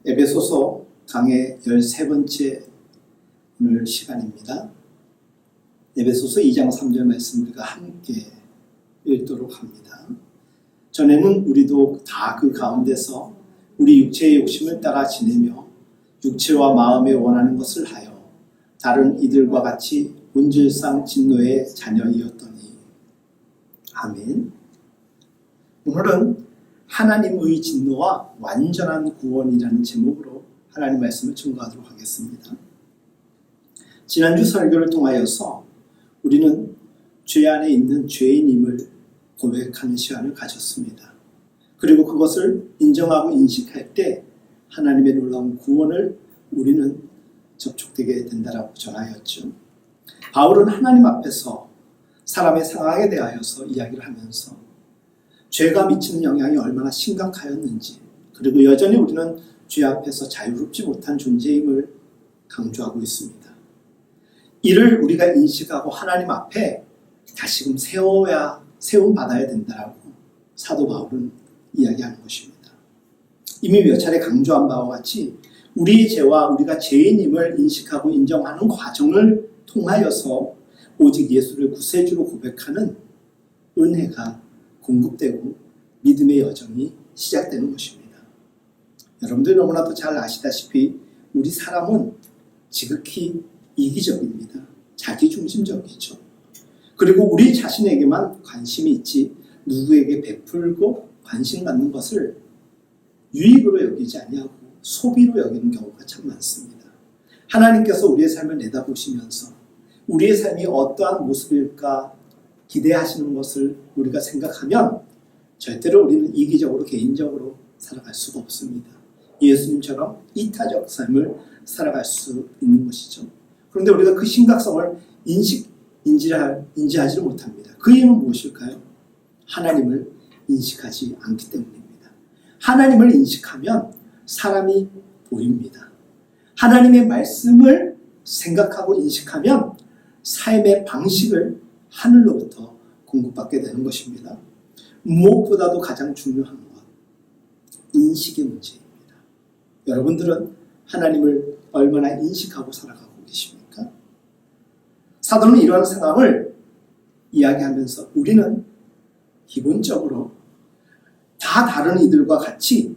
에베소서 강의 13번째 오늘 시간입니다. 에베소서 2장 3절 말씀 우리가 함께 읽도록 합니다. 전에는 우리도 다 그 가운데서 우리 육체의 욕심을 따라 지내며 육체와 마음에 원하는 것을 하여 다른 이들과 같이 본질상 진노의 자녀이었더니. 아멘. 오늘은 하나님의 진노와 완전한 구원이라는 제목으로 하나님 말씀을 증거하도록 하겠습니다. 지난주 설교를 통하여서 우리는 죄 안에 있는 죄인임을 고백하는 시간을 가졌습니다. 그리고 그것을 인정하고 인식할 때 하나님의 놀라운 구원을 우리는 접촉되게 된다라고 전하였죠. 바울은 하나님 앞에서 사람의 상황에 대하여서 이야기를 하면서 죄가 미치는 영향이 얼마나 심각하였는지, 그리고 여전히 우리는 죄 앞에서 자유롭지 못한 존재임을 강조하고 있습니다. 이를 우리가 인식하고 하나님 앞에 다시금 세움받아야 된다라고 사도 바울은 이야기하는 것입니다. 이미 몇 차례 강조한 바와 같이 우리의 죄와 우리가 죄인임을 인식하고 인정하는 과정을 통하여서 오직 예수를 구세주로 고백하는 은혜가 공급되고 믿음의 여정이 시작되는 것입니다. 여러분들 너무나도 잘 아시다시피 우리 사람은 지극히 이기적입니다. 자기중심적이죠. 그리고 우리 자신에게만 관심이 있지 누구에게 베풀고 관심 갖는 것을 유익으로 여기지 아니하고 소비로 여기는 경우가 참 많습니다. 하나님께서 우리의 삶을 내다보시면서 우리의 삶이 어떠한 모습일까 기대하시는 것을 우리가 생각하면 절대로 우리는 이기적으로 개인적으로 살아갈 수가 없습니다. 예수님처럼 이타적 삶을 살아갈 수 있는 것이죠. 그런데 우리가 그 심각성을 인지하지를 못합니다. 그 이유는 무엇일까요? 하나님을 인식하지 않기 때문입니다. 하나님을 인식하면 사람이 보입니다. 하나님의 말씀을 생각하고 인식하면 삶의 방식을 하늘로부터 공급받게 되는 것입니다. 무엇보다도 가장 중요한 것, 인식의 문제입니다. 여러분들은 하나님을 얼마나 인식하고 살아가고 계십니까? 사도는 이러한 상황을 이야기하면서 우리는 기본적으로 다 다른 이들과 같이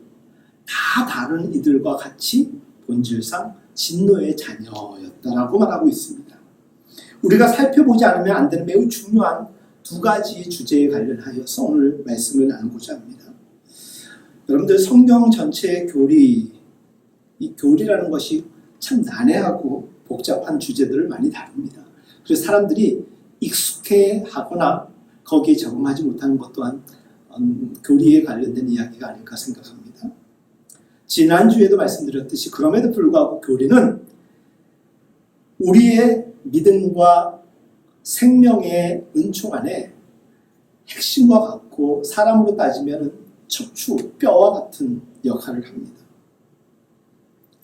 본질상 진노의 자녀였다라고 말하고 있습니다. 우리가 살펴보지 않으면 안 되는 매우 중요한 두 가지 주제에 관련하여서 오늘 말씀을 나누고자 합니다. 여러분들 성경 전체의 교리, 이 교리라는 것이 참 난해하고 복잡한 주제들을 많이 다룹니다. 그래서 사람들이 익숙해하거나 거기에 적응하지 못하는 것 또한 교리에 관련된 이야기가 아닐까 생각합니다. 지난주에도 말씀드렸듯이 그럼에도 불구하고 교리는 우리의 믿음과 생명의 은총 안에 핵심과 같고 사람으로 따지면 척추, 뼈와 같은 역할을 합니다.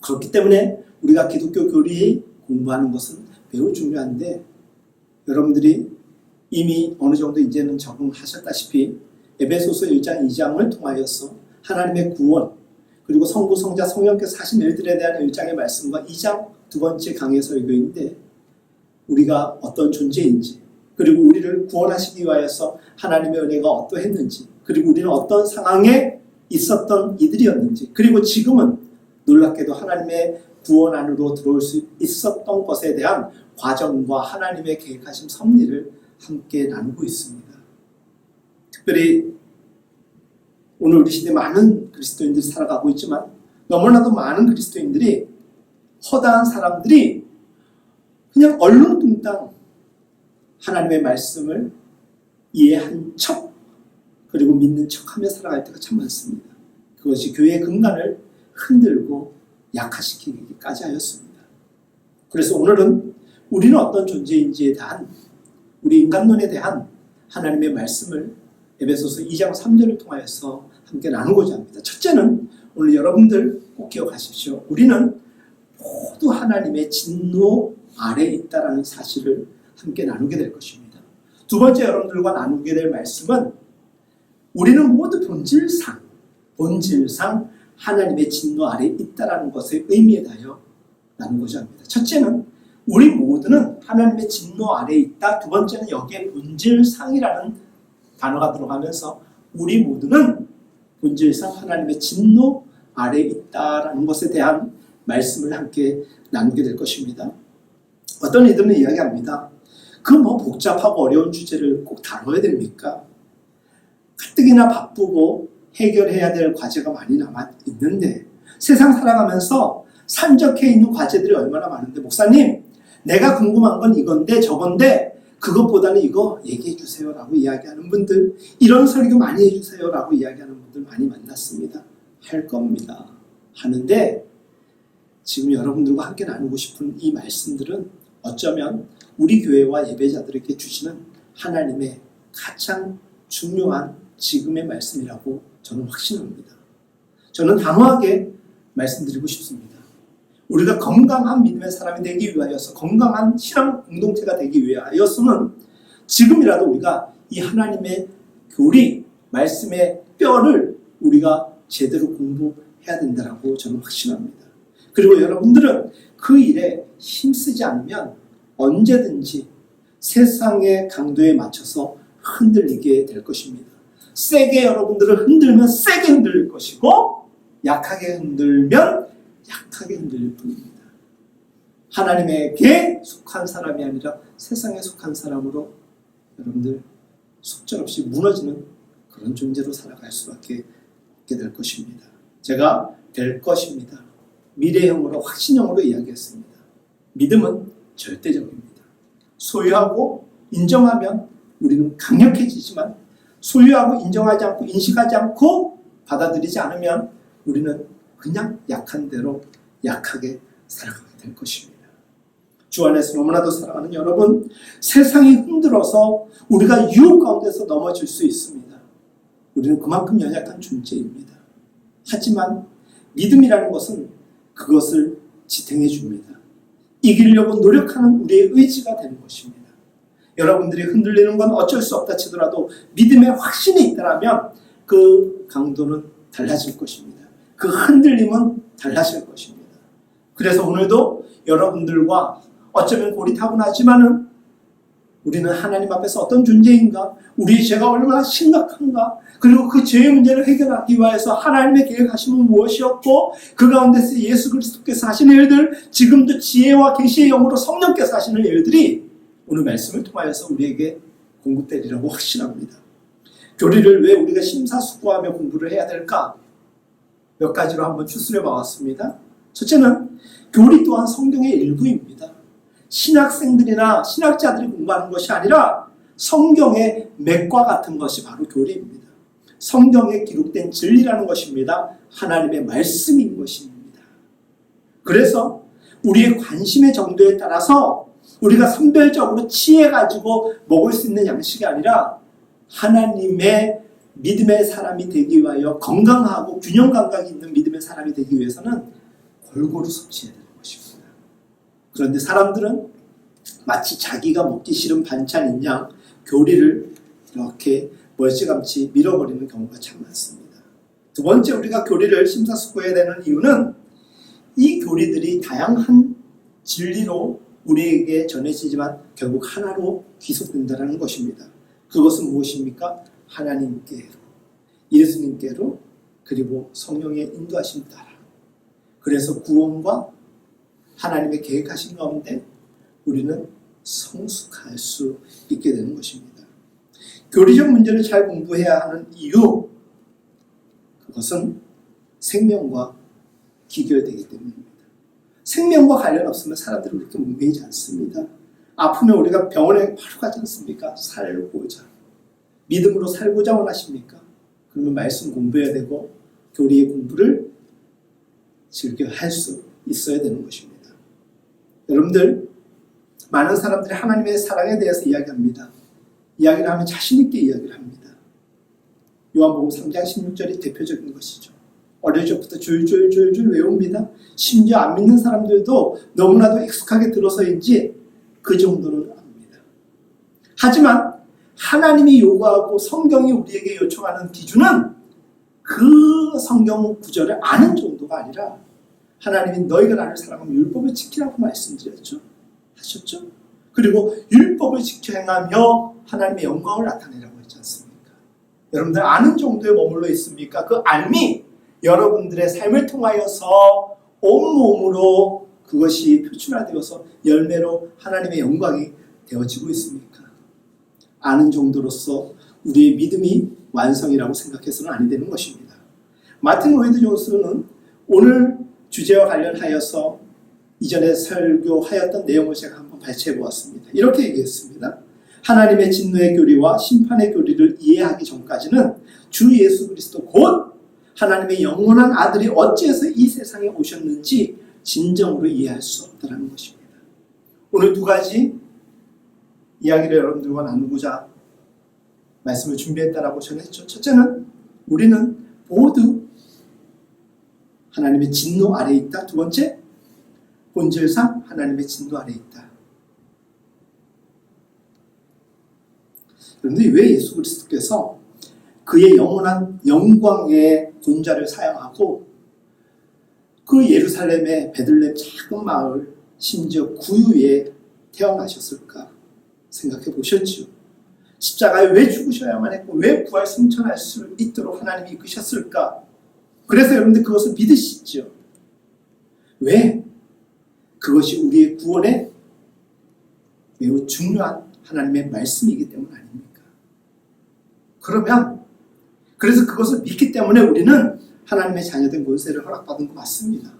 그렇기 때문에 우리가 기독교 교리 공부하는 것은 매우 중요한데 여러분들이 이미 어느 정도 이제는 적응하셨다시피 에베소서 1장 2장을 통하여서 하나님의 구원 그리고 성부, 성자, 성령께서 하신 일들에 대한 1장의 말씀과 2장 두 번째 강의 설교인데 우리가 어떤 존재인지 그리고 우리를 구원하시기 위하여서 하나님의 은혜가 어떠했는지 그리고 우리는 어떤 상황에 있었던 이들이었는지 그리고 지금은 놀랍게도 하나님의 구원 안으로 들어올 수 있었던 것에 대한 과정과 하나님의 계획하신 섭리를 함께 나누고 있습니다. 특별히 오늘 우리 시대에 많은 그리스도인들이 살아가고 있지만 너무나도 많은 그리스도인들이 허다한 사람들이 그냥 얼렁뚱땅 하나님의 말씀을 이해한 척 그리고 믿는 척하며 살아갈 때가 참 많습니다. 그것이 교회의 근간을 흔들고 약화시키기까지 하였습니다. 그래서 오늘은 우리는 어떤 존재인지에 대한 우리 인간론에 대한 하나님의 말씀을 에베소서 2장 3절을 통하여서 함께 나누고자 합니다. 첫째는 오늘 여러분들 꼭 기억하십시오. 우리는 모두 하나님의 진노 아래에 있다라는 사실을 함께 나누게 될 것입니다. 두 번째 여러분들과 나누게 될 말씀은 우리는 모두 본질상 하나님의 진노 아래 있다라는 것의 의미에 대하여 나누고자 합니다. 첫째는 우리 모두는 하나님의 진노 아래 있다. 두 번째는 여기에 본질상이라는 단어가 들어가면서 우리 모두는 본질상 하나님의 진노 아래 있다라는 것에 대한 말씀을 함께 나누게 될 것입니다. 어떤 이들은 이야기합니다. 그 뭐 복잡하고 어려운 주제를 꼭 다뤄야 됩니까? 가뜩이나 바쁘고 해결해야 될 과제가 많이 남아 있는데 세상 살아가면서 산적해 있는 과제들이 얼마나 많은데 목사님 내가 궁금한 건 이건데 저건데 그것보다는 이거 얘기해 주세요라고 이야기하는 분들, 이런 설교 많이 해주세요라고 이야기하는 분들 많이 만났습니다. 할 겁니다. 하는데 지금 여러분들과 함께 나누고 싶은 이 말씀들은 어쩌면 우리 교회와 예배자들에게 주시는 하나님의 가장 중요한 지금의 말씀이라고 저는 확신합니다. 저는 단호하게 말씀드리고 싶습니다. 우리가 건강한 믿음의 사람이 되기 위하여서, 건강한 신앙 공동체가 되기 위하여서는 지금이라도 우리가 이 하나님의 교리, 말씀의 뼈를 우리가 제대로 공부해야 된다고 저는 확신합니다. 그리고 여러분들은 그 일에 힘쓰지 않으면 언제든지 세상의 강도에 맞춰서 흔들리게 될 것입니다. 세게 여러분들을 흔들면 세게 흔들릴 것이고 약하게 흔들면 약하게 흔들릴 뿐입니다. 하나님에게 속한 사람이 아니라 세상에 속한 사람으로 여러분들 속절없이 무너지는 그런 존재로 살아갈 수밖에 없게 될 것입니다. 제가 될 것입니다. 미래형으로 확신형으로 이야기했습니다. 믿음은 절대적입니다. 소유하고 인정하면 우리는 강력해지지만 소유하고 인정하지 않고 인식하지 않고 받아들이지 않으면 우리는 그냥 약한 대로 약하게 살아가게 될 것입니다. 주 안에서 너무나도 사랑하는 여러분, 세상이 흔들어서 우리가 유혹 가운데서 넘어질 수 있습니다. 우리는 그만큼 연약한 존재입니다. 하지만 믿음이라는 것은 그것을 지탱해 줍니다. 이기려고 노력하는 우리의 의지가 되는 것입니다. 여러분들이 흔들리는 건 어쩔 수 없다 치더라도 믿음의 확신이 있다면 그 강도는 달라질 것입니다. 그 흔들림은 달라질 것입니다. 그래서 오늘도 여러분들과 어쩌면 고리타분하지만은 우리는 하나님 앞에서 어떤 존재인가, 우리의 죄가 얼마나 심각한가, 그리고 그 죄의 문제를 해결하기 위해서 하나님의 계획하심은 무엇이었고 그 가운데서 예수 그리스도께서 하시는 일들, 지금도 지혜와 계시의 영으로 성령께서 하시는 일들이 오늘 말씀을 통하여서 우리에게 공급되리라고 확신합니다. 교리를 왜 우리가 심사숙고하며 공부를 해야 될까? 몇 가지로 한번 추스려 봐왔습니다. 첫째는 교리 또한 성경의 일부입니다. 신학생들이나 신학자들이 공부하는 것이 아니라 성경의 맥과 같은 것이 바로 교리입니다. 성경에 기록된 진리라는 것입니다. 하나님의 말씀인 것입니다. 그래서 우리의 관심의 정도에 따라서 우리가 선별적으로 취해가지고 먹을 수 있는 양식이 아니라 하나님의 믿음의 사람이 되기 위하여 건강하고 균형 감각이 있는 믿음의 사람이 되기 위해서는 골고루 섭취해야 되는 것입니다. 그런데 사람들은 마치 자기가 먹기 싫은 반찬인 양 교리를 이렇게 멀찌감치 밀어버리는 경우가 참 많습니다. 두 번째, 우리가 교리를 심사숙고해야 되는 이유는 이 교리들이 다양한 진리로 우리에게 전해지지만 결국 하나로 귀속된다는 것입니다. 그것은 무엇입니까? 하나님께로, 예수님께로, 그리고 성령의 인도하심 따라. 그래서 구원과 하나님의 계획하신 가운데 우리는 성숙할 수 있게 되는 것입니다. 교리적 문제를 잘 공부해야 하는 이유, 그것은 생명과 기결되기 때문입니다. 생명과 관련 없으면 사람들이 그렇게 문명이지 않습니다. 아프면 우리가 병원에 바로 가지 않습니까? 살고자. 믿음으로 살고자 원하십니까? 그러면 말씀 공부해야 되고 교리의 공부를 즐겨 할 수 있어야 되는 것입니다. 여러분들, 많은 사람들이 하나님의 사랑에 대해서 이야기합니다. 이야기를 하면 자신 있게 이야기를 합니다. 요한복음 3장 16절이 대표적인 것이죠. 어릴 적부터 줄줄줄줄 외웁니다. 심지어 안 믿는 사람들도 너무나도 익숙하게 들어서인지 그 정도는 압니다. 하지만 하나님이 요구하고 성경이 우리에게 요청하는 기준은 그 성경 구절을 아는 정도가 아니라 하나님이 너희가 나를 사랑하면 율법을 지키라고 말씀드렸죠. 하셨죠. 그리고 율법을 지켜 행하며 하나님의 영광을 나타내라고 했지 않습니까? 여러분들 아는 정도에 머물러 있습니까? 그 알미 여러분들의 삶을 통하여서 온몸으로 그것이 표출화되어서 열매로 하나님의 영광이 되어지고 있습니까? 아는 정도로서 우리의 믿음이 완성이라고 생각해서는 아니 되는 것입니다. 마틴 로이드 존스는 오늘 주제와 관련하여서 이전에 설교하였던 내용을 제가 한번 발췌해 보았습니다. 이렇게 얘기했습니다. 하나님의 진노의 교리와 심판의 교리를 이해하기 전까지는 주 예수 그리스도 곧 하나님의 영원한 아들이 어찌해서 이 세상에 오셨는지 진정으로 이해할 수 없다는 것입니다. 오늘 두 가지 이야기를 여러분들과 나누고자 말씀을 준비했다라고 전했죠. 첫째는 우리는 모두 하나님의 진노 아래에 있다. 두 번째, 본질상 하나님의 진노 아래에 있다. 그런데 왜 예수 그리스도께서 그의 영원한 영광의 본좌를 사용하고 그 예루살렘의 베들레헴 작은 마을 심지어 구유에 태어나셨을까 생각해 보셨죠. 십자가에 왜 죽으셔야만 했고 왜 부활 승천할 수 있도록 하나님이 이끄셨을까. 그래서 여러분들 그것을 믿으시죠. 왜? 그것이 우리의 구원에 매우 중요한 하나님의 말씀이기 때문 아닙니까? 그러면 그래서 그것을 믿기 때문에 우리는 하나님의 자녀된 권세를 허락받은 거 맞습니다.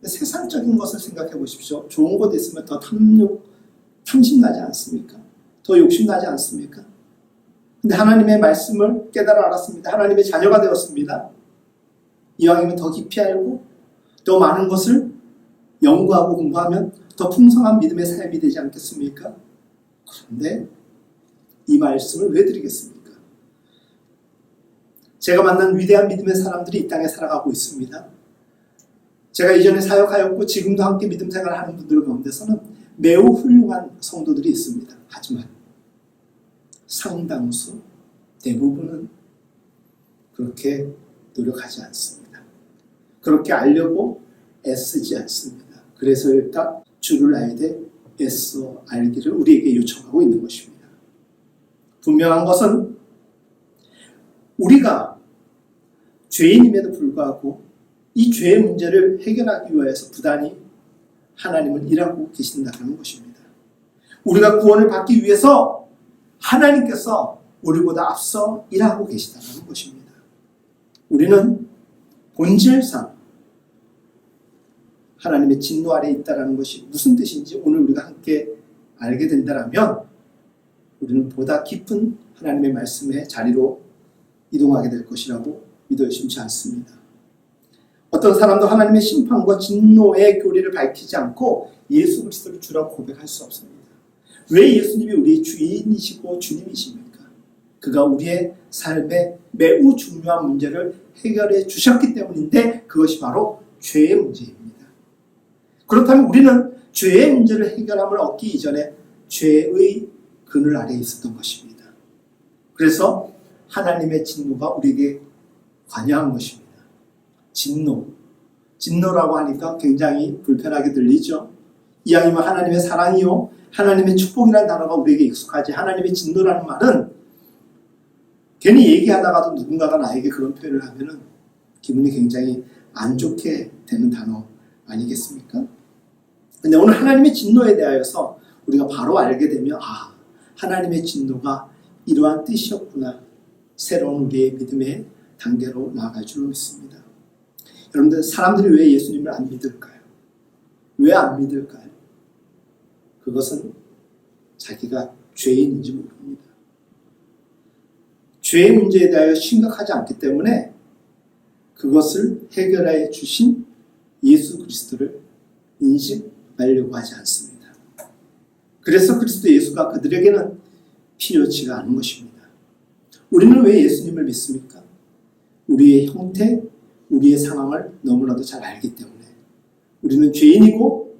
세상적인 것을 생각해 보십시오. 좋은 것 있으면 더 탐심나지 않습니까? 더 욕심나지 않습니까? 근데 하나님의 말씀을 깨달아 알았습니다. 하나님의 자녀가 되었습니다. 이왕이면 더 깊이 알고 더 많은 것을 연구하고 공부하면 더 풍성한 믿음의 삶이 되지 않겠습니까? 그런데 이 말씀을 왜 드리겠습니까? 제가 만난 위대한 믿음의 사람들이 이 땅에 살아가고 있습니다. 제가 이전에 사역하였고 지금도 함께 믿음 생활을 하는 분들 가운데서는 매우 훌륭한 성도들이 있습니다. 하지만 상당수, 대부분은 그렇게 노력하지 않습니다. 그렇게 알려고 애쓰지 않습니다. 그래서 일단 주를 알되 애써 알기를 우리에게 요청하고 있는 것입니다. 분명한 것은 우리가 죄인임에도 불구하고 이 죄의 문제를 해결하기 위해서 부단히 하나님은 일하고 계신다는 것입니다. 우리가 구원을 받기 위해서 하나님께서 우리보다 앞서 일하고 계시다는 것입니다. 우리는 본질상 하나님의 진노 아래에 있다는 것이 무슨 뜻인지 오늘 우리가 함께 알게 된다면 우리는 보다 깊은 하나님의 말씀의 자리로 이동하게 될 것이라고 믿어 의심치 않습니다. 어떤 사람도 하나님의 심판과 진노의 교리를 밝히지 않고 예수 그리스도를 주라고 고백할 수 없습니다. 왜 예수님이 우리의 주인이시고 주님이십니까? 그가 우리의 삶에 매우 중요한 문제를 해결해 주셨기 때문인데 그것이 바로 죄의 문제입니다. 그렇다면 우리는 죄의 문제를 해결함을 얻기 이전에 죄의 그늘 아래에 있었던 것입니다. 그래서 하나님의 진노가 우리에게 관여한 것입니다. 진노라고 하니까 굉장히 불편하게 들리죠. 이왕이면 하나님의 사랑이요 하나님의 축복이라는 단어가 우리에게 익숙하지 하나님의 진노라는 말은 괜히 얘기하다가도 누군가가 나에게 그런 표현을 하면은 기분이 굉장히 안 좋게 되는 단어 아니겠습니까? 근데 오늘 하나님의 진노에 대하여서 우리가 바로 알게 되면 하나님의 진노가 이러한 뜻이었구나. 새로운 우리의 믿음의 단계로 나아갈 줄 믿습니다. 여러분들 사람들이 왜 예수님을 안 믿을까요? 왜 안 믿을까요? 그것은 자기가 죄인인지 모릅니다. 죄의 문제에 대하여 심각하지 않기 때문에 그것을 해결해 주신 예수 그리스도를 인식하려고 하지 않습니다. 그래서 그리스도 예수가 그들에게는 필요치가 않은 것입니다. 우리는 왜 예수님을 믿습니까? 우리의 형태, 우리의 상황을 너무나도 잘 알기 때문에 우리는 죄인이고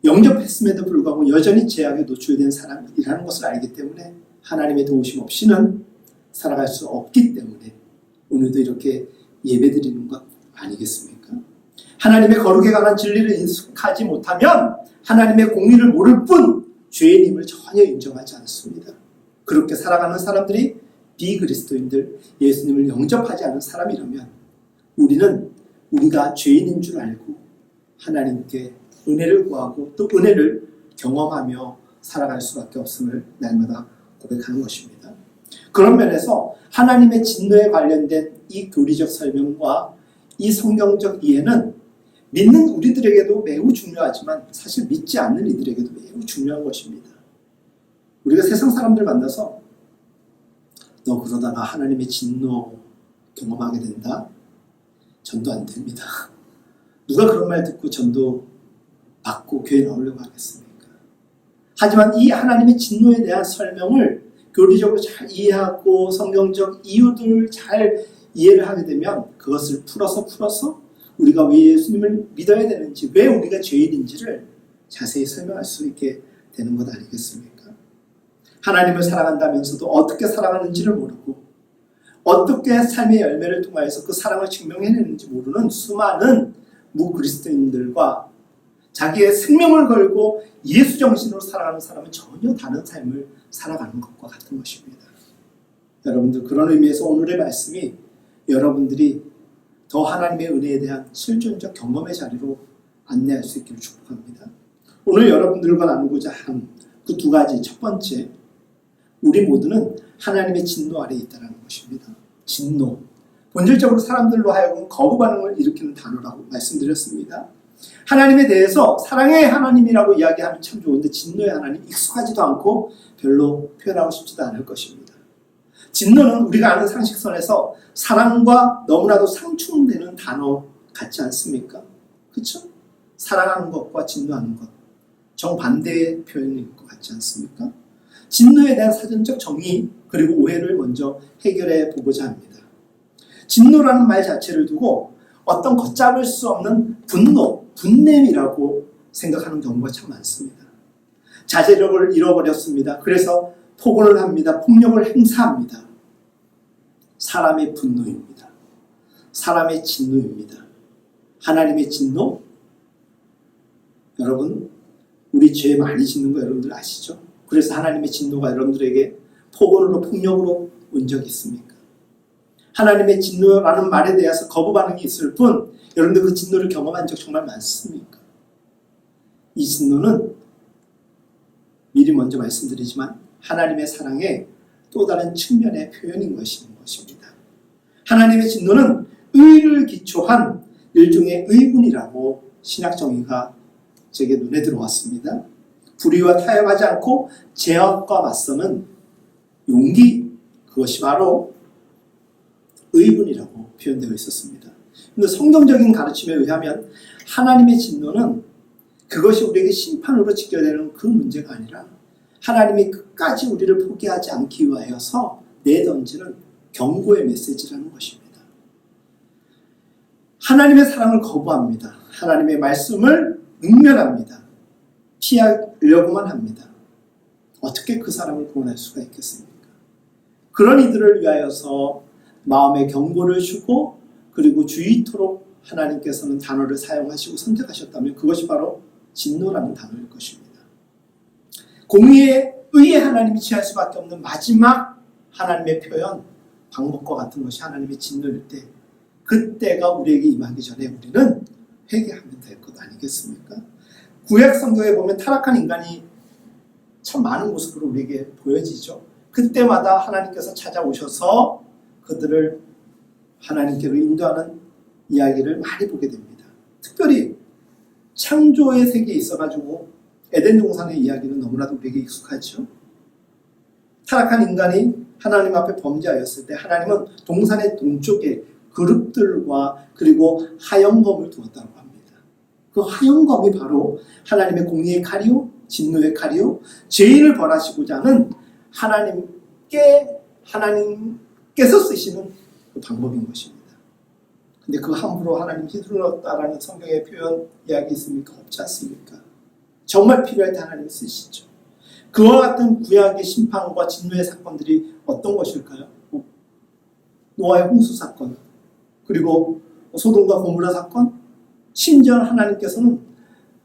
영접했음에도 불구하고 여전히 죄악에 노출된 사람이라는 것을 알기 때문에 하나님의 도우심 없이는 살아갈 수 없기 때문에 오늘도 이렇게 예배드리는 것 아니겠습니까? 하나님의 거룩에 관한 진리를 인식하지 못하면 하나님의 공의를 모를 뿐 죄인임을 전혀 인정하지 않습니다. 그렇게 살아가는 사람들이 비그리스도인들, 예수님을 영접하지 않은 사람이라면 우리는 우리가 죄인인 줄 알고 하나님께 은혜를 구하고 또 은혜를 경험하며 살아갈 수밖에 없음을 날마다 고백하는 것입니다. 그런 면에서 하나님의 진노에 관련된 이 교리적 설명과 이 성경적 이해는 믿는 우리들에게도 매우 중요하지만 사실 믿지 않는 이들에게도 매우 중요한 것입니다. 우리가 세상 사람들 만나서 너 그러다가 하나님의 진노 경험하게 된다? 전도 안 됩니다. 누가 그런 말 듣고 전도 받고 교회 나오려고 하겠습니까? 하지만 이 하나님의 진노에 대한 설명을 교리적으로 잘 이해하고 성경적 이유들을 잘 이해를 하게 되면 그것을 풀어서 우리가 왜 예수님을 믿어야 되는지, 왜 우리가 죄인인지를 자세히 설명할 수 있게 되는 것 아니겠습니까? 하나님을 사랑한다면서도 어떻게 사랑하는지를 모르고 어떻게 삶의 열매를 통하여서 그 사랑을 증명해내는지 모르는 수많은 무그리스도인들과 자기의 생명을 걸고 예수 정신으로 살아가는 사람은 전혀 다른 삶을 살아가는 것과 같은 것입니다. 여러분들, 그런 의미에서 오늘의 말씀이 여러분들이 더 하나님의 은혜에 대한 실존적 경험의 자리로 안내할 수 있기를 축복합니다. 오늘 여러분들과 나누고자 한 그 두 가지, 첫 번째, 우리 모두는 하나님의 진노 아래에 있다는 것입니다. 진노. 본질적으로 사람들로 하여금 거부 반응을 일으키는 단어라고 말씀드렸습니다. 하나님에 대해서 사랑의 하나님이라고 이야기하면 참 좋은데 진노의 하나님 익숙하지도 않고 별로 표현하고 싶지도 않을 것입니다. 진노는 우리가 아는 상식선에서 사랑과 너무나도 상충되는 단어 같지 않습니까? 그렇죠? 사랑하는 것과 진노하는 것, 정반대의 표현인 것 같지 않습니까? 진노에 대한 사전적 정의 그리고 오해를 먼저 해결해 보고자 합니다. 진노라는 말 자체를 두고 어떤 걷잡을 수 없는 분노, 분냄이라고 생각하는 경우가 참 많습니다. 자제력을 잃어버렸습니다. 그래서 폭언을 합니다. 폭력을 행사합니다. 사람의 분노입니다. 사람의 진노입니다. 하나님의 진노? 여러분, 우리 죄 많이 짓는 거 여러분들 아시죠? 그래서 하나님의 진노가 여러분들에게 폭언으로 폭력으로 온 적이 있습니까? 하나님의 진노라는 말에 대해서 거부 반응이 있을 뿐 여러분들 그 진노를 경험한 적 정말 많습니까? 이 진노는 미리 먼저 말씀드리지만 하나님의 사랑의 또 다른 측면의 표현인 것입니다. 하나님의 진노는 의를 기초한 일종의 의분이라고 신약 정의가 제게 눈에 들어왔습니다. 불의와 타협하지 않고 죄악과 맞서는 용기, 그것이 바로 의분이라고 표현되어 있었습니다. 그런데 성경적인 가르침에 의하면 하나님의 진노는 그것이 우리에게 심판으로 직결되는 그 문제가 아니라 하나님이 끝까지 우리를 포기하지 않기 위하여서 내던지는 경고의 메시지라는 것입니다. 하나님의 사랑을 거부합니다. 하나님의 말씀을 능멸합니다. 피하려고만 합니다. 어떻게 그 사람을 구원할 수가 있겠습니까? 그런 이들을 위하여서 마음의 경고를 주고 그리고 주의토록 하나님께서는 단어를 사용하시고 선택하셨다면 그것이 바로 진노라는 단어일 것입니다. 공의에 의해 하나님이 취할 수밖에 없는 마지막 하나님의 표현, 방법과 같은 것이 하나님의 진노일 때 그때가 우리에게 임하기 전에 우리는 회개하면 될 것 아니겠습니까? 구약 성경에 보면 타락한 인간이 참 많은 모습으로 우리에게 보여지죠. 그때마다 하나님께서 찾아오셔서 그들을 하나님께로 인도하는 이야기를 많이 보게 됩니다. 특별히 창조의 세계에 있어가지고 에덴 동산의 이야기는 너무나도 우리에게 익숙하죠. 타락한 인간이 하나님 앞에 범죄하였을 때 하나님은 동산의 동쪽에 그룹들과 그리고 하영검을 두었다고 합니다. 그 하영검이 바로 하나님의 공의의 칼이요, 진노의 칼이요, 죄인을 벌하시고자 하는 하나님께서 쓰시는 그 방법인 것입니다. 근데 그 함부로 하나님 휘둘렀다라는 성경의 표현 이야기 있습니까? 없지 않습니까? 정말 필요할 때 하나님이 쓰시죠. 그와 같은 구약의 심판과 진노의 사건들이 어떤 것일까요? 노아의 홍수 사건, 그리고 소돔과 고모라 사건, 심지어 하나님께서는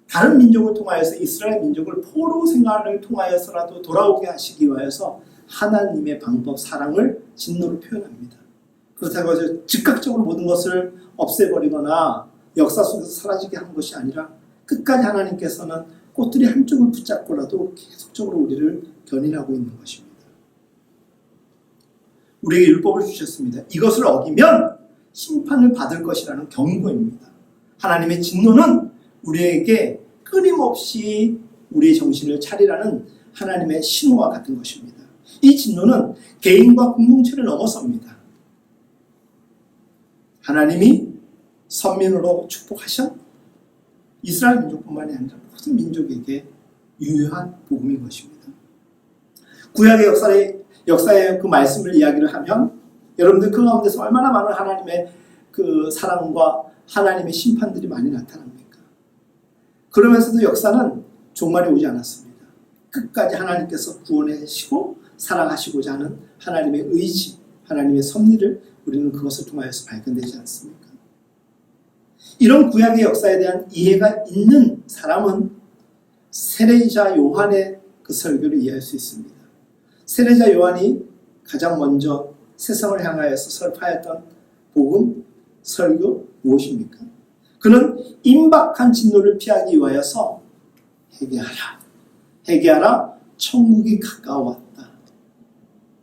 다른 민족을 통하여서 이스라엘 민족을 포로 생활을 통하여서라도 돌아오게 하시기 위하여서 하나님의 방법, 사랑을 진노로 표현합니다. 그렇다고 해서 즉각적으로 모든 것을 없애버리거나 역사 속에서 사라지게 한 것이 아니라 끝까지 하나님께서는 꽃들이 한쪽을 붙잡고라도 계속적으로 우리를 견인하고 있는 것입니다. 우리에게 율법을 주셨습니다. 이것을 어기면 심판을 받을 것이라는 경고입니다. 하나님의 진노는 우리에게 끊임없이 우리의 정신을 차리라는 하나님의 신호와 같은 것입니다. 이 진노는 개인과 공동체를 넘어섭니다. 하나님이 선민으로 축복하신 이스라엘 민족뿐만이 아니라 모든 민족에게 유효한 복음인 것입니다. 구약의 역사의 그 말씀을 이야기를 하면 여러분들 그 가운데서 얼마나 많은 하나님의 그 사랑과 하나님의 심판들이 많이 나타납니까? 그러면서도 역사는 종말이 오지 않았습니다. 끝까지 하나님께서 구원하시고 사랑하시고자 하는 하나님의 의지, 하나님의 섭리를 우리는 그것을 통하여서 발견되지 않습니까? 이런 구약의 역사에 대한 이해가 있는 사람은 세례자 요한의 그 설교를 이해할 수 있습니다. 세례자 요한이 가장 먼저 세상을 향하여서 설파했던 복음, 설교 무엇입니까? 그는 임박한 진노를 피하기 위하여서 회개하라, 천국이 가까웠다.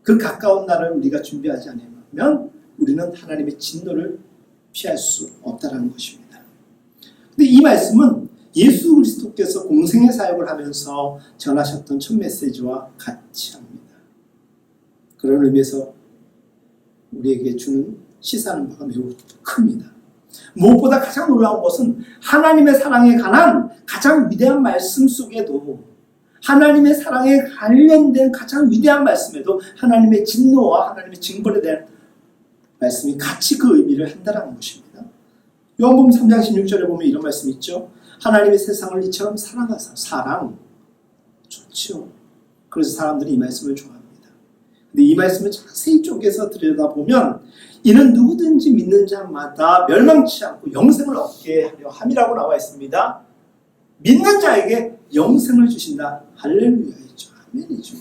그 가까운 날을 우리가 준비하지 않으면 우리는 하나님의 진노를 피할 수 없다는 것입니다. 근데 이 말씀은 예수 그리스도께서 공생의 사역을 하면서 전하셨던 첫 메시지와 같이 합니다. 그런 의미에서 우리에게 주는 시사하는 바가 매우 큽니다. 무엇보다 가장 놀라운 것은 하나님의 사랑에 관한 가장 위대한 말씀 속에도, 하나님의 사랑에 관련된 가장 위대한 말씀에도 하나님의 진노와 하나님의 징벌에 대한 말씀이 같이 그 의미를 한다는 것입니다. 요한복음 3장 16절에 보면 이런 말씀이 있죠. 하나님의 세상을 이처럼 사랑하사. 사랑 좋죠. 그래서 사람들이 이 말씀을 좋아합니다. 근데 이 말씀을 자세히 쪼개서 들여다보면 이는 누구든지 믿는 자마다 멸망치 않고 영생을 얻게 하려 함이라고 나와 있습니다. 믿는 자에게 영생을 주신다. 할렐루야이죠. 아멘이죠.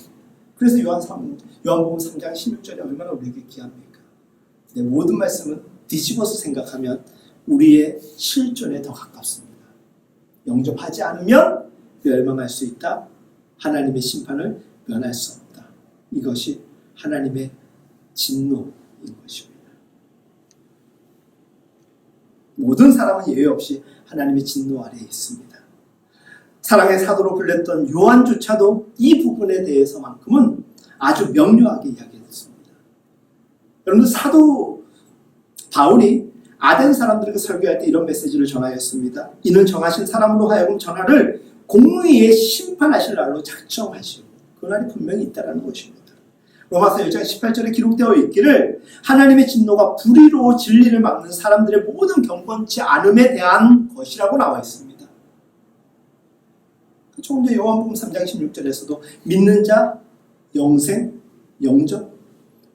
그래서 요한복음 3장 16절이 얼마나 우리에게 귀합니까? 근데 모든 말씀은 뒤집어서 생각하면 우리의 실존에 더 가깝습니다. 영접하지 않으면 멸망할 수 있다. 하나님의 심판을 면할 수 없다. 이것이 하나님의 진노인 것입니다. 모든 사람은 예외 없이 하나님의 진노 아래에 있습니다. 사랑의 사도로 불렸던 요한조차도 이 부분에 대해서만큼은 아주 명료하게 이야기했습니다. 여러분들 사도 바울이 아덴 사람들에게 설교할 때 이런 메시지를 전하였습니다. 이는 정하신 사람으로 하여금 전하를 공의에 심판하실 날로 작정하시고 그날이 분명히 있다는 것입니다. 로마서 1장 18절에 기록되어 있기를 하나님의 진노가 불의로 진리를 막는 사람들의 모든 경건치 않음에 대한 것이라고 나와 있습니다. 조금 전 요한복음 3장 16절에서도 믿는 자, 영생, 영접,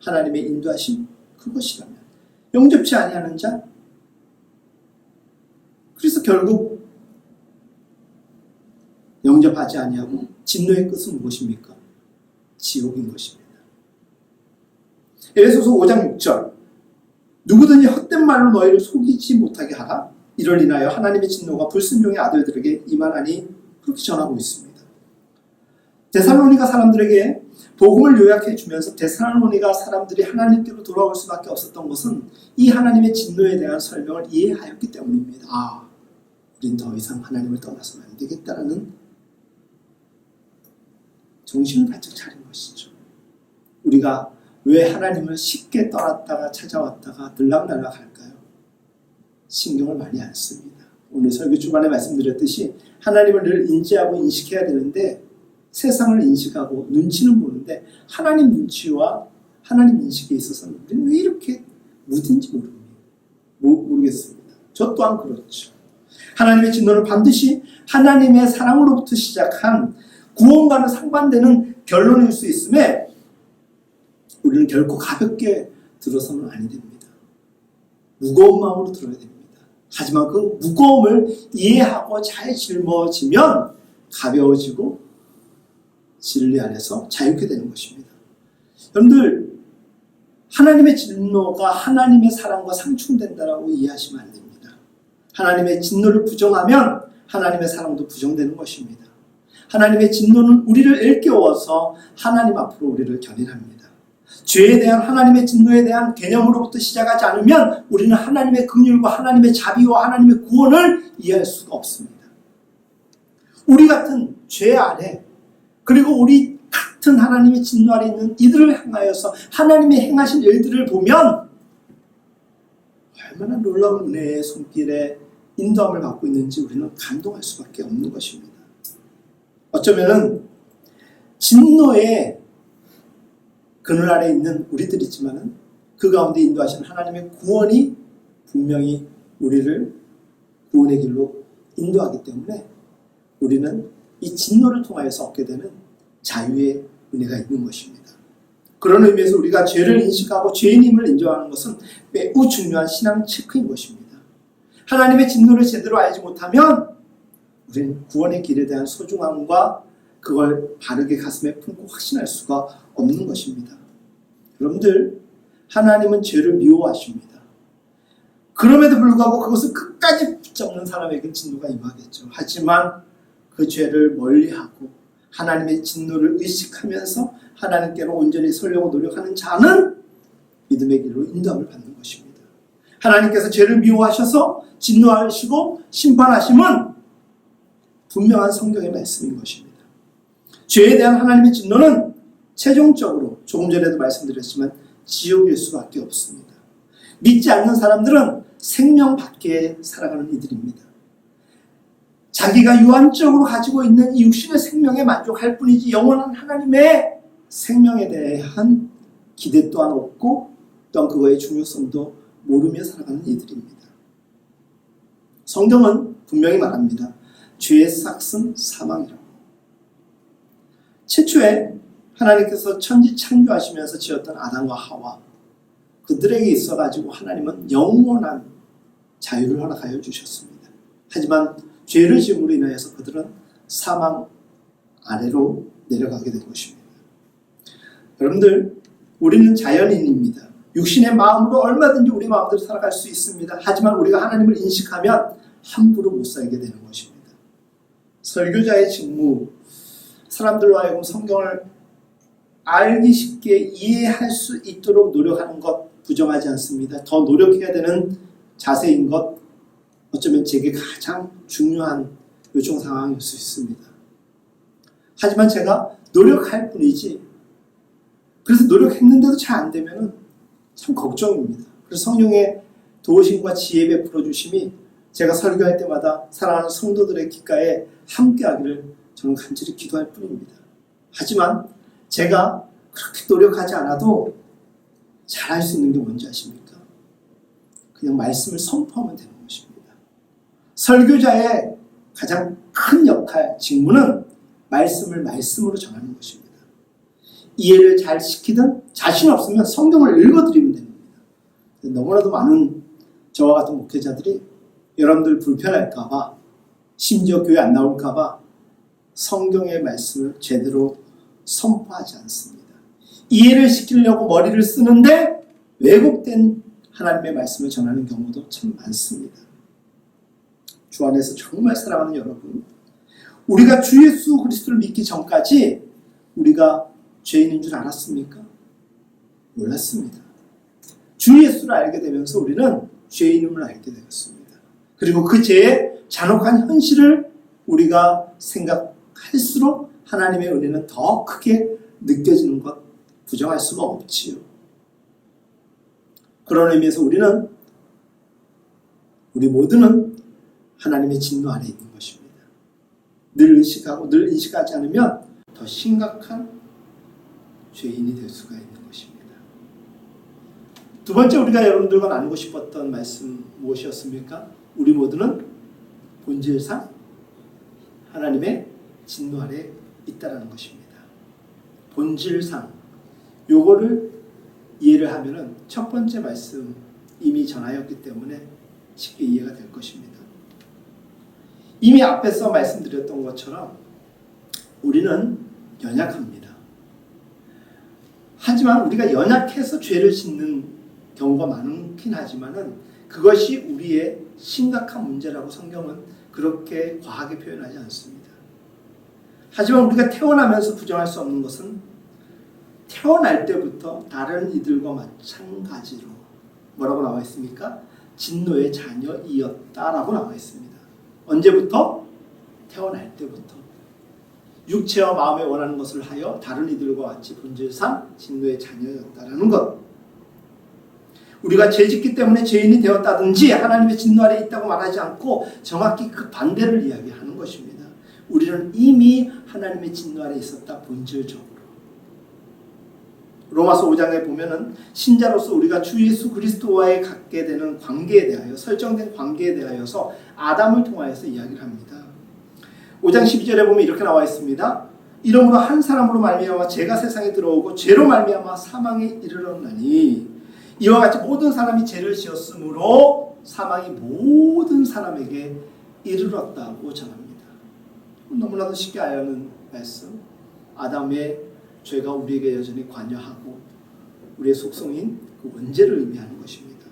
하나님의 인도하심 그것이라면 영접치 아니하는 자, 그래서 결국 영접하지 아니하고 진노의 끝은 무엇입니까? 지옥인 것입니다. 에베소서 5장 6절 누구든지 헛된 말로 너희를 속이지 못하게 하라. 이를 인하여 하나님의 진노가 불순종의 아들들에게 임하나니 그렇게 전하고 있습니다. 데살로니가 사람들에게 복음을 요약해 주면서 데살로니가 사람들이 하나님께로 돌아올 수밖에 없었던 것은 이 하나님의 진노에 대한 설명을 이해하였기 때문입니다. 우린 더 이상 하나님을 떠나서는 안 되겠다라는 정신을 바짝 차린 것이죠. 우리가 왜 하나님을 쉽게 떠났다가 찾아왔다가 들락날락 할까요? 신경을 많이 안 씁니다. 오늘 설교 주간에 말씀드렸듯이 하나님을 늘 인지하고 인식해야 되는데 세상을 인식하고 눈치는 보는데 하나님 눈치와 하나님 인식에 있어서는 우리는 왜 이렇게 무딘지 모르겠습니다. 저 또한 그렇죠. 하나님의 진노는 반드시 하나님의 사랑으로부터 시작한 구원과는 상반되는 결론일 수 있음에 우리는 결코 가볍게 들어서는 아니 됩니다. 무거운 마음으로 들어야 됩니다. 하지만 그 무거움을 이해하고 잘 짊어지면 가벼워지고 진리 안에서 자유케 되는 것입니다. 여러분들, 하나님의 진노가 하나님의 사랑과 상충된다라고 이해하시면 안 됩니다. 하나님의 진노를 부정하면 하나님의 사랑도 부정되는 것입니다. 하나님의 진노는 우리를 일깨워서 하나님 앞으로 우리를 견인합니다. 죄에 대한 하나님의 진노에 대한 개념으로부터 시작하지 않으면 우리는 하나님의 긍휼과 하나님의 자비와 하나님의 구원을 이해할 수가 없습니다. 우리 같은 죄 아래, 그리고 우리 같은 하나님의 진노 아래 있는 이들을 향하여서 하나님의 행하신 일들을 보면 얼마나 놀라운 은혜의 손길에 인도함을 받고 있는지 우리는 감동할 수밖에 없는 것입니다. 어쩌면은 진노의 그늘 아래 있는 우리들이지만은 그 가운데 인도하신 하나님의 구원이 분명히 우리를 구원의 길로 인도하기 때문에 우리는 이 진노를 통하여서 얻게 되는 자유의 은혜가 있는 것입니다. 그런 의미에서 우리가 죄를 인식하고 죄인임을 인정하는 것은 매우 중요한 신앙 체크인 것입니다. 하나님의 진노를 제대로 알지 못하면 우리는 구원의 길에 대한 소중함과 그걸 바르게 가슴에 품고 확신할 수가 없는 것입니다. 여러분들, 하나님은 죄를 미워하십니다. 그럼에도 불구하고 그것을 끝까지 붙잡는 사람에게 진노가 임하겠죠. 하지만 그 죄를 멀리하고 하나님의 진노를 의식하면서 하나님께로 온전히 서려고 노력하는 자는 믿음의 길로 인도함을 받는 것입니다. 하나님께서 죄를 미워하셔서 진노하시고 심판하심은 분명한 성경의 말씀인 것입니다. 죄에 대한 하나님의 진노는 최종적으로 조금 전에도 말씀드렸지만 지옥일 수밖에 없습니다. 믿지 않는 사람들은 생명 밖에 살아가는 이들입니다. 자기가 유한적으로 가지고 있는 이 육신의 생명에 만족할 뿐이지 영원한 하나님의 생명에 대한 기대 또한 없고 또한 그거의 중요성도 모르며 살아가는 이들입니다. 성경은 분명히 말합니다. 죄의 싹은 사망이라고. 최초에 하나님께서 천지 창조하시면서 지었던 아담과 하와, 그들에게 있어가지고 하나님은 영원한 자유를 허락하여 주셨습니다. 하지만 죄를 지음으로 인하여서 그들은 사망 아래로 내려가게 된 것입니다. 여러분들, 우리는 자연인입니다. 육신의 마음으로 얼마든지 우리 마음대로 살아갈 수 있습니다. 하지만 우리가 하나님을 인식하면 함부로 못 살게 되는 것입니다. 설교자의 직무, 사람들로 하여금 성경을 알기 쉽게 이해할 수 있도록 노력하는 것 부정하지 않습니다. 더 노력해야 되는 자세인 것, 어쩌면 제게 가장 중요한 요청 상황일 수 있습니다. 하지만 제가 노력할 뿐이지, 그래서 노력했는데도 잘 안 되면 참 걱정입니다. 그래서 성령의 도우심과 지혜 베풀어 주심이 제가 설교할 때마다 사랑하는 성도들의 귓가에 함께하기를 저는 간절히 기도할 뿐입니다. 하지만 제가 그렇게 노력하지 않아도 잘할 수 있는 게 뭔지 아십니까? 그냥 말씀을 선포하면 되는 것입니다. 설교자의 가장 큰 역할, 직무는 말씀을 말씀으로 전하는 것입니다. 이해를 잘 시키든 자신 없으면 성경을 읽어드리면 됩니다. 너무나도 많은 저와 같은 목회자들이 여러분들 불편할까봐, 심지어 교회 안 나올까봐 성경의 말씀을 제대로 선포하지 않습니다. 이해를 시키려고 머리를 쓰는데 왜곡된 하나님의 말씀을 전하는 경우도 참 많습니다. 주 안에서 정말 사랑하는 여러분, 우리가 주 예수 그리스도를 믿기 전까지 우리가 죄인인 줄 알았습니까? 몰랐습니다. 주 예수를 알게 되면서 우리는 죄인임을 알게 되었습니다. 그리고 그 죄의 잔혹한 현실을 우리가 생각할수록 하나님의 은혜는 더 크게 느껴지는 것 부정할 수가 없지요. 그런 의미에서 우리 모두는 하나님의 진노 아래 있는 것입니다. 늘 의식하고 늘 인식하지 않으면 더 심각한 죄인이 될 수가 있는 것입니다. 두 번째, 우리가 여러분들과 나누고 싶었던 말씀 무엇이었습니까? 우리 모두는 본질상 하나님의 진노 아래 있다라는 것입니다. 본질상, 요거를 이해를 하면은 첫 번째 말씀 이미 전하였기 때문에 쉽게 이해가 될 것입니다. 이미 앞에서 말씀드렸던 것처럼 우리는 연약합니다. 하지만 우리가 연약해서 죄를 짓는 경우가 많긴 하지만은 그것이 우리의 심각한 문제라고 성경은 그렇게 과하게 표현하지 않습니다. 하지만 우리가 태어나면서 부정할 수 없는 것은 태어날 때부터 다른 이들과 마찬가지로 뭐라고 나와 있습니까? 진노의 자녀이었다라고 나와 있습니다. 언제부터? 태어날 때부터. 육체와 마음에 원하는 것을 하여 다른 이들과 같이 본질상 진노의 자녀였다라는 것. 우리가 죄짓기 때문에 죄인이 되었다든지 하나님의 진노 아래 있다고 말하지 않고 정확히 그 반대를 이야기하는 것입니다. 우리는 이미 하나님의 진노 아래 있었다, 본질적으로. 로마서 5장에 보면은 신자로서 우리가 주 예수 그리스도와의 갖게 되는 관계에 대하여, 설정된 관계에 대하여서 아담을 통하여서 이야기를 합니다. 5장 12절에 보면 이렇게 나와 있습니다. 이러므로 한 사람으로 말미암아 죄가 세상에 들어오고 죄로 말미암아 사망에 이르렀나니 이와 같이 모든 사람이 죄를 지었으므로 사망이 모든 사람에게 이르렀다고 전합니다. 너무나도 쉽게 알려는 말씀. 아담의 죄가 우리에게 여전히 관여하고 우리의 속성인 그 원죄를 의미하는 것입니다.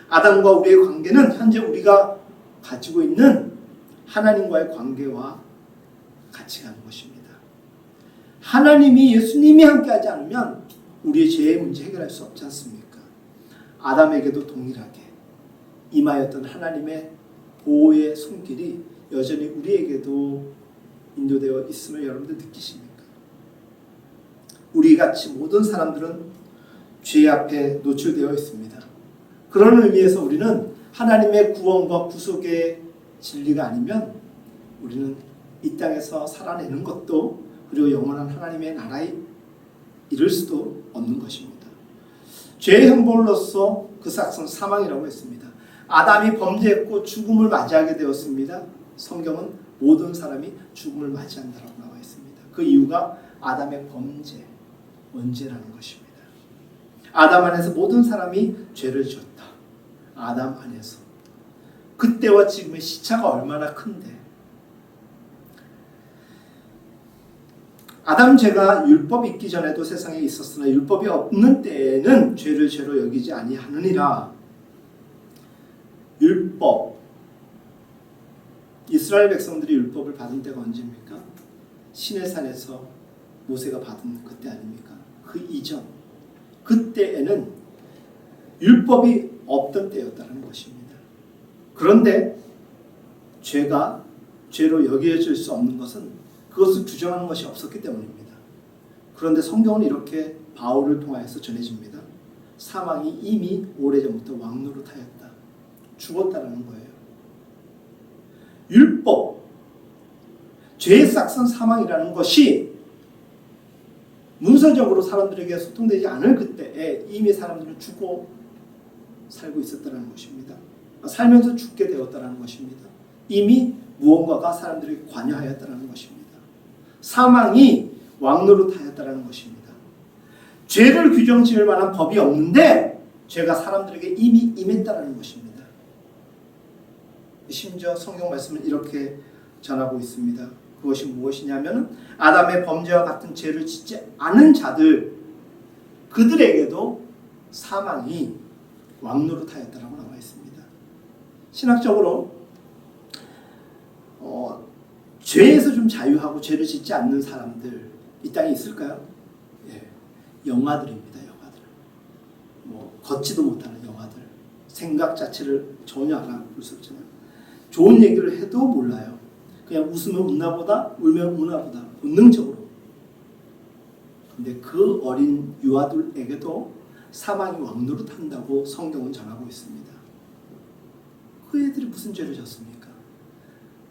아담과 우리의 관계는 현재 우리가 가지고 있는 하나님과의 관계와 같이 가는 것입니다. 하나님이, 예수님이 함께하지 않으면 우리의 죄의 문제 해결할 수 없지 않습니까? 아담에게도 동일하게 임하였던 하나님의 보호의 손길이 여전히 우리에게도 인도되어 있음을 여러분들 느끼십니까? 우리같이 모든 사람들은 죄 앞에 노출되어 있습니다. 그런 의미에서 우리는 하나님의 구원과 구속의 진리가 아니면 우리는 이 땅에서 살아내는 것도, 그리고 영원한 하나님의 나라에 이를 수도 없는 것입니다. 죄의 형벌로서 그 삭은 사망이라고 했습니다. 아담이 범죄했고 죽음을 맞이하게 되었습니다. 성경은 모든 사람이 죽음을 맞이한다라고 나와 있습니다. 그 이유가 아담의 범죄, 원죄라는 것입니다. 아담 안에서 모든 사람이 죄를 지었다. 아담 안에서. 그때와 지금의 시차가 얼마나 큰데. 아담 죄가 율법이 있기 전에도 세상에 있었으나 율법이 없는 때에는 죄를 죄로 여기지 아니하느니라. 율법. 이스라엘 백성들이 율법을 받은 때가 언제입니까? 시내산에서 모세가 받은 그때 아닙니까? 그 이전. 그때에는 율법이 없던 때였다는 것입니다. 그런데 죄가 죄로 여겨질 수 없는 것은 그것을 규정하는 것이 없었기 때문입니다. 그런데 성경은 이렇게 바울을 통하여서 전해집니다. 사망이 이미 오래전부터 왕노릇하였다. 죽었다라는 거예요. 율법, 죄의 싹선 사망이라는 것이 문서적으로 사람들에게 소통되지 않을 그때에 이미 사람들은 죽고 살고 있었다는 것입니다. 살면서 죽게 되었다는 것입니다. 이미 무언가가 사람들에게 관여하였다는 것입니다. 사망이 왕노릇하였다는 것입니다. 죄를 규정 지을 만한 법이 없는데 죄가 사람들에게 이미 임했다는 것입니다. 심지어 성경 말씀은 이렇게 전하고 있습니다. 그것이 무엇이냐면 아담의 범죄와 같은 죄를 짓지 않은 자들, 그들에게도 사망이 왕노릇하였다라고 나와 있습니다. 신학적으로 죄에서 좀 자유하고 죄를 짓지 않는 사람들 이 땅에 있을까요? 예, 영아들입니다. 영아들. 걷지도 못하는 영아들. 생각 자체를 전혀 알아볼 수 없지만 좋은 얘기를 해도 몰라요. 그냥 웃으면 웃나 보다, 울면 우나 보다, 본능적으로. 근데 그 어린 유아들에게도 사망이 왕노릇한다고 성경은 전하고 있습니다. 그 애들이 무슨 죄를 졌습니까?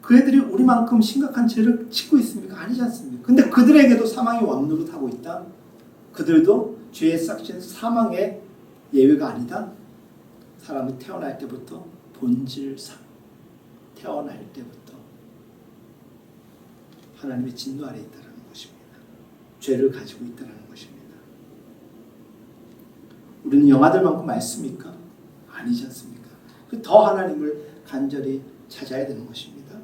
그 애들이 우리만큼 심각한 죄를 짓고 있습니까? 아니지 않습니까? 근데 그들에게도 사망이 왕노릇하고 있다? 그들도 죄의 싹신 사망의 예외가 아니다? 사람이 태어날 때부터 본질상 태어날 때부터 하나님의 진노 아래 있다는 것입니다. 죄를 가지고 있다는 것입니다. 우리는 영아들만큼 맑습니까? 아니지 않습니까? 더 하나님을 간절히 찾아야 되는 것입니다.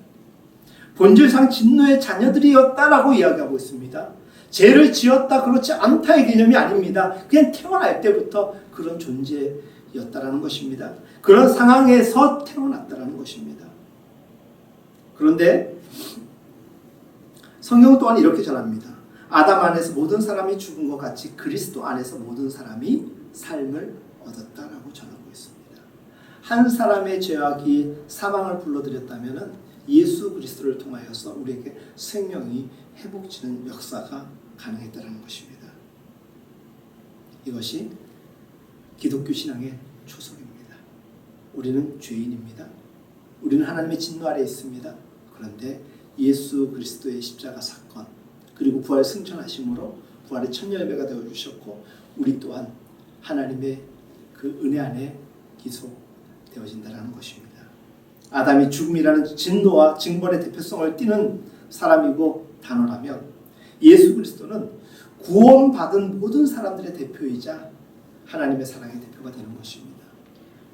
본질상 진노의 자녀들이었다라고 이야기하고 있습니다. 죄를 지었다 그렇지 않다의 개념이 아닙니다. 그냥 태어날 때부터 그런 존재였다라는 것입니다. 그런 상황에서 태어났다라는 것입니다. 그런데 성경 또한 이렇게 전합니다. 아담 안에서 모든 사람이 죽은 것 같이 그리스도 안에서 모든 사람이 삶을 얻었다라고 전하고 있습니다. 한 사람의 죄악이 사망을 불러들였다면 예수 그리스도를 통하여서 우리에게 생명이 회복되는 역사가 가능했다는 것입니다. 이것이 기독교 신앙의 초석입니다. 우리는 죄인입니다. 우리는 하나님의 진노 아래에 있습니다. 그런데 예수 그리스도의 십자가 사건 그리고 부활 승천하심으로 부활의 첫 열매가 되어주셨고 우리 또한 하나님의 그 은혜 안에 기속되어진다는 것입니다. 아담이 죽음이라는 진노와 징벌의 대표성을 띠는 사람이고 단어라면 예수 그리스도는 구원받은 모든 사람들의 대표이자 하나님의 사랑의 대표가 되는 것입니다.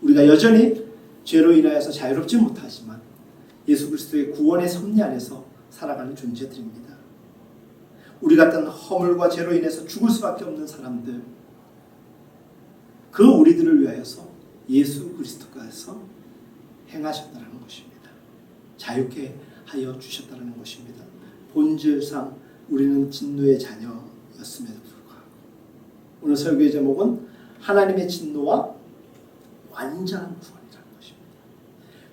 우리가 여전히 죄로 인하여서 자유롭지 못하지만 예수 그리스도의 구원의 섭리 안에서 살아가는 존재들입니다. 우리 같은 허물과 죄로 인해서 죽을 수밖에 없는 사람들, 그 우리들을 위하여서 예수 그리스도께서 행하셨다는 것입니다. 자유케 하여 주셨다는 것입니다. 본질상 우리는 진노의 자녀였음에도 불구하고 오늘 설교의 제목은 하나님의 진노와 완전한 구원이라는 것입니다.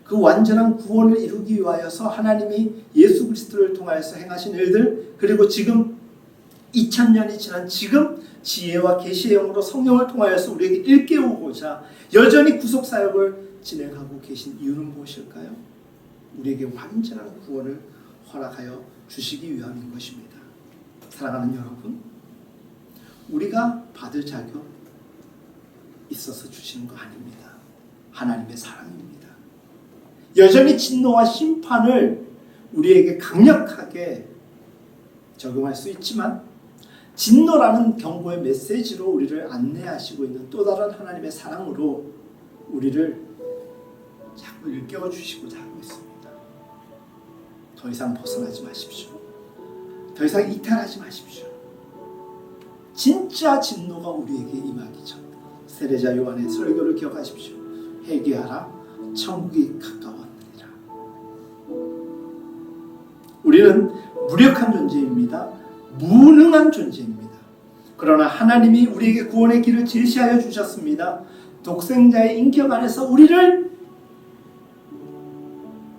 그 완전한 구원을 이루기 위하여서 하나님이 예수 그리스도를 통하여서 행하신 일들 그리고 지금 2000년이 지난 지금 지혜와 계시의 영으로 성령을 통하여서 우리에게 일깨우고자 여전히 구속사역을 진행하고 계신 이유는 무엇일까요? 우리에게 완전한 구원을 허락하여 주시기 위함인 것입니다. 사랑하는 여러분, 우리가 받을 자격 있어서 주시는 거 아닙니다. 하나님의 사랑입니다. 여전히 진노와 심판을 우리에게 강력하게 적용할 수 있지만 진노라는 경고의 메시지로 우리를 안내하시고 있는 또 다른 하나님의 사랑으로 우리를 자꾸 일깨워 주시고자 하고 있습니다. 더 이상 벗어나지 마십시오. 더 이상 이탈하지 마십시오. 진짜 진노가 우리에게 임하기 전 세례자 요한의 설교를 기억하십시오. 회개하라, 천국이 가까웠느니라. 우리는 무력한 존재입니다. 무능한 존재입니다. 그러나 하나님이 우리에게 구원의 길을 제시하여 주셨습니다. 독생자의 인격 안에서 우리를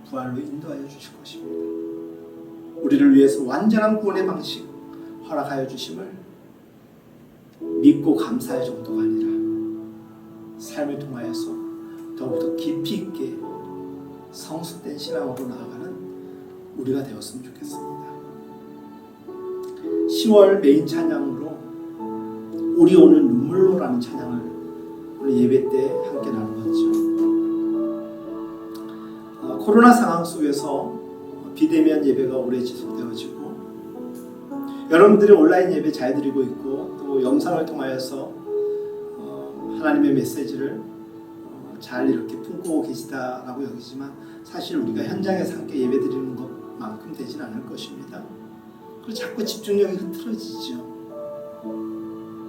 부활로 인도하여 주실 것입니다. 우리를 위해서 완전한 구원의 방식 허락하여 주심을 믿고 감사할 정도가 아니라 삶을 통하여서 더욱더 깊이 있게 성숙된 신앙으로 나아가는 우리가 되었으면 좋겠습니다. 10월 메인 찬양으로 우리 오는 눈물로라는 찬양을 오늘 예배 때 함께 나누었죠. 코로나 상황 속에서 비대면 예배가 오래 지속되어지고 여러분들이 온라인 예배 잘 드리고 있고 또 영상을 통하여서 하나님의 메시지를 잘 이렇게 품고 계시다라고 여기지만 사실 우리가 현장에서 함께 예배 드리는 것만큼 되진 않을 것입니다. 그리고 자꾸 집중력이 흐트러지죠.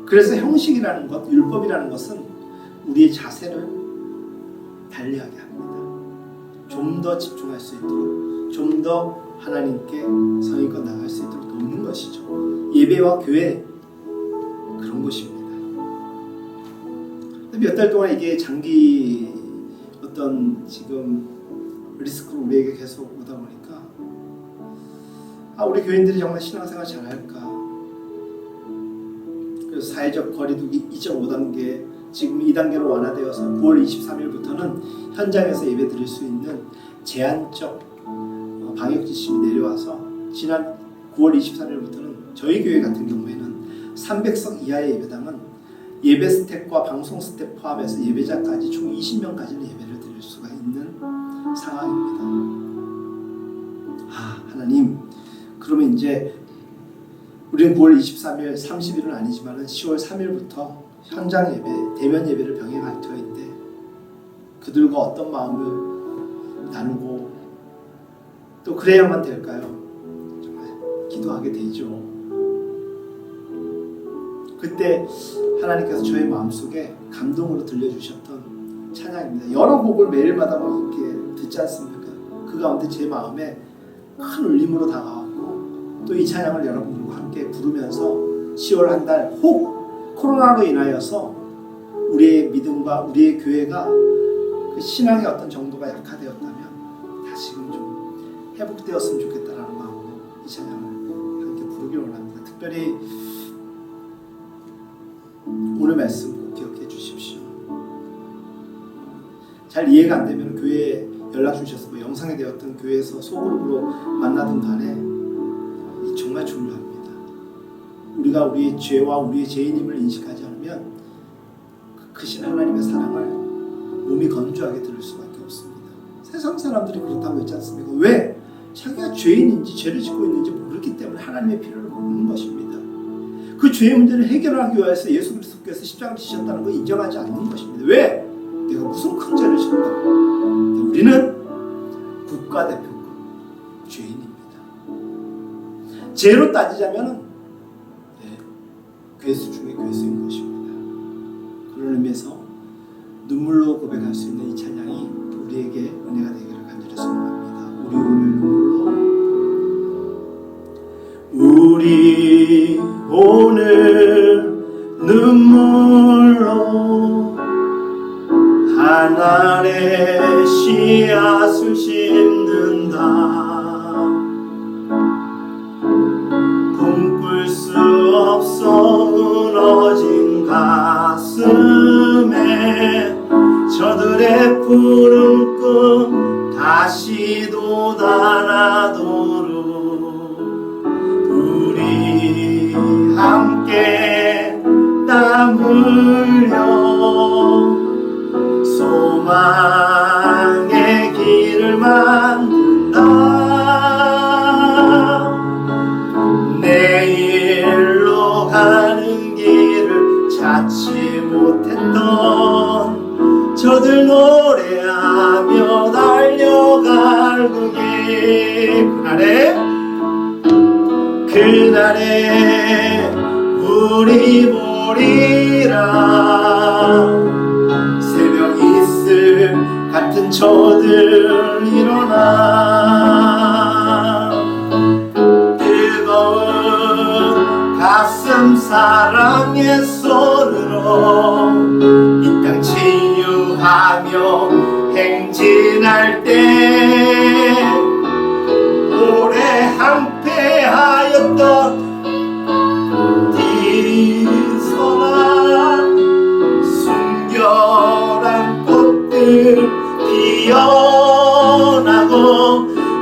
그래서 형식이라는 것, 율법이라는 것은 우리의 자세를 달리하게 합니다. 좀 더 집중할 수 있도록, 좀 더 하나님께 성의껏 나갈 수 있도록 돕는 것이죠. 예배와 교회 그런 것입니다. 몇 달 동안 이게 장기 어떤 지금 리스크로 우리에게 계속 오다 보니까 우리 교인들이 정말 신앙생활 잘할까? 그래서 사회적 거리두기 2.5단계 지금 2단계로 완화되어서 9월 23일부터는 현장에서 예배 드릴 수 있는 제한적 방역 지침이 내려와서 지난 9월 23일부터는 저희 교회 같은 경우에는 300석 이하의 예배당은 예배 스텝과 방송 스텝 포함해서 예배자까지 총 20명까지는 예배를 드릴 수가 있는 상황입니다. 하나님, 그러면 이제 우리는 9월 23일, 30일은 아니지만 10월 3일부터 현장 예배, 대면 예배를 병행할 터인데 그들과 어떤 마음을 나누고 또 그래야만 될까요? 정말 기도하게 되죠. 그때 하나님께서 저의 마음속에 감동으로 들려주셨던 찬양입니다. 여러 곡을 매일마다 이렇게 듣지 않습니까? 그 가운데 제 마음에 큰 울림으로 다가왔고 또 이 찬양을 여러분들과 함께 부르면서 10월 한 달 혹 코로나로 인하여서 우리의 믿음과 우리의 교회가 그 신앙의 어떤 정도가 약화되었다면 다시금 좀 회복되었으면 좋겠다라는 마음으로 이 찬양을 함께 부르길 원합니다. 특별히 오늘 말씀 꼭 기억해 주십시오. 잘 이해가 안 되면 교회에 연락 주셔서 뭐 영상이 되었던 교회에서 소그룹으로 만나든 간에 정말 중요합니다. 우리가 우리의 죄와 우리의 죄인임을 인식하지 않으면 그 크신 하나님의 사랑을 몸이 건조하게 들을 수밖에 없습니다. 세상 사람들이 그렇다고 했지 않습니까? 왜? 자기가 죄인인지 죄를 짓고 있는지 모르기 때문에 하나님의 필요를 모르는 것입니다. 그 죄의 문제를 해결하기 위해서 예수 그리스도께서 십자가를 지셨다는 걸 인정하지 않는 것입니다. 왜? 내가 무슨 큰 죄를 졌다고? 우리는 국가대표급 죄인입니다. 죄로 따지자면 괴수 중에 괴수인 것입니다. 그런 의미에서 눈물로 고백할 수 있는 이 찬양이 우리에게 은혜가 되기를 간절히 소원합니다. 우리 오늘 눈물로 하늘의 씨앗을 심는다. 꿈꿀 수 없어 무너진 가슴에 저들의 푸른 꿈 다시 돋아나도록 우리 함께 땀 흘려 소망의 길을 만든다. 내일로 가는 길을 찾지 못했던 저들 노래하며 달려갈 그길 그날에 우리 보리라. 새벽 이슬 같은 저들 일어나 뜨거운 가슴 사랑의 손으로 이 땅 치유하며 행진할 때 오래 항폐하였던 선한 순결한 꽃들 피어나고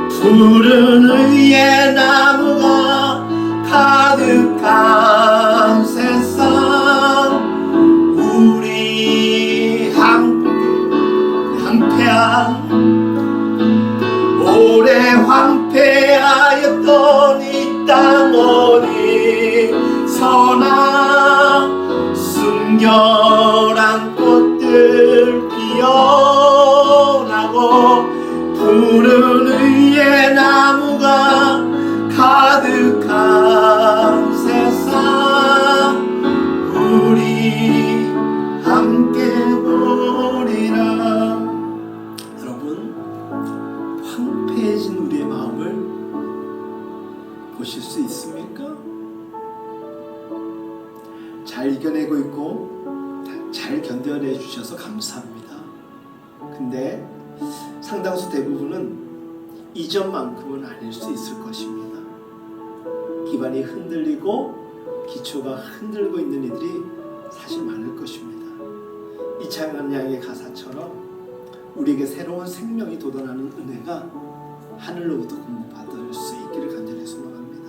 푸른 의의 나무가 가득한 세상 우리 황폐한 오래 황폐하였던 이 땅 어디서나 순결한 꽃들 피어나고 푸른 의의 나무가 가득한 세상 우리 함께 보리라. 여러분, 황폐해진 우리의 마음을 보실 수 있습니까? 잘 이겨내고 있고 잘 견뎌내 주셔서 감사합니다. 근데 상당수 대부분은 이전만큼은 아닐 수 있을 것입니다. 기반이 흔들리고 기초가 흔들고 있는 이들이 사실 많을 것입니다. 이 찬양의 가사처럼 우리에게 새로운 생명이 돋아나는 은혜가 하늘로부터 공급받을 수 있기를 간절히 소망합니다.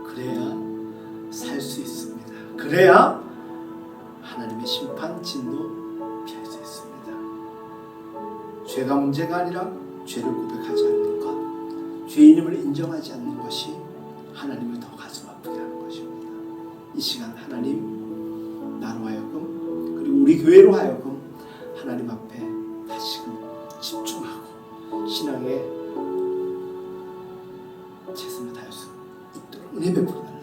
그래야 살 수 있습니다. 그래야 하나님의 심판 진노 피할 수 있습니다. 죄가 문제가 아니라 죄를 고백하지 않는 것, 죄인임을 인정하지 않는 것이 하나님을 더 가슴 아프게 하는 것입니다. 이 시간 하나님 나로 하여금 그리고 우리 교회로 하여금 하나님 앞에 다시금 집중하고 신앙에 최선을 다할 수 있도록 은혜 베풀어